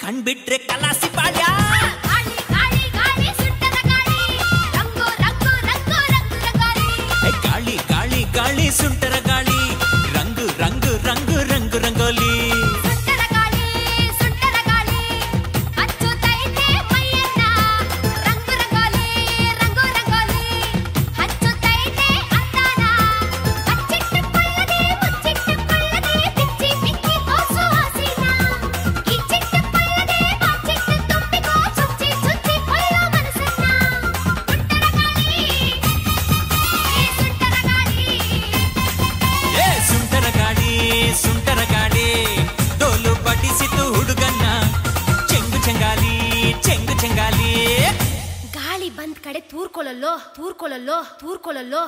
ಕಣ್ಬಿಟ್ರೆ ಕಲಾಸಿ ಪಾಳ್ಯ ಗಾಳಿ ಗಾಳಿ ಗಾಳಿ ಸುಂಟರ ಗಾಳಿ ರಂಗು ರಂಗು ರಂಗು ರಂಗು ರಂಗೋಲಿ ಸುಂಟರ ಗಾಡಿ ಡೋಲು ಬಡಿಸಿತು ಹುಡುಗನ್ನ ಚೆಂಗು ಚೆಂಗಾಲಿ ಚೆಂಗು ಚೆಂಗಾಲಿ ಗಾಳಿ ಬಂದ್ ಕಡೆ ತೂರ್ಕೊಳ್ಳಲ್ಲೋ ತೂರ್ಕೊಳ್ಳಲ್ಲೋ ತೂರ್ಕೊಳ್ಳಲ್ಲೋ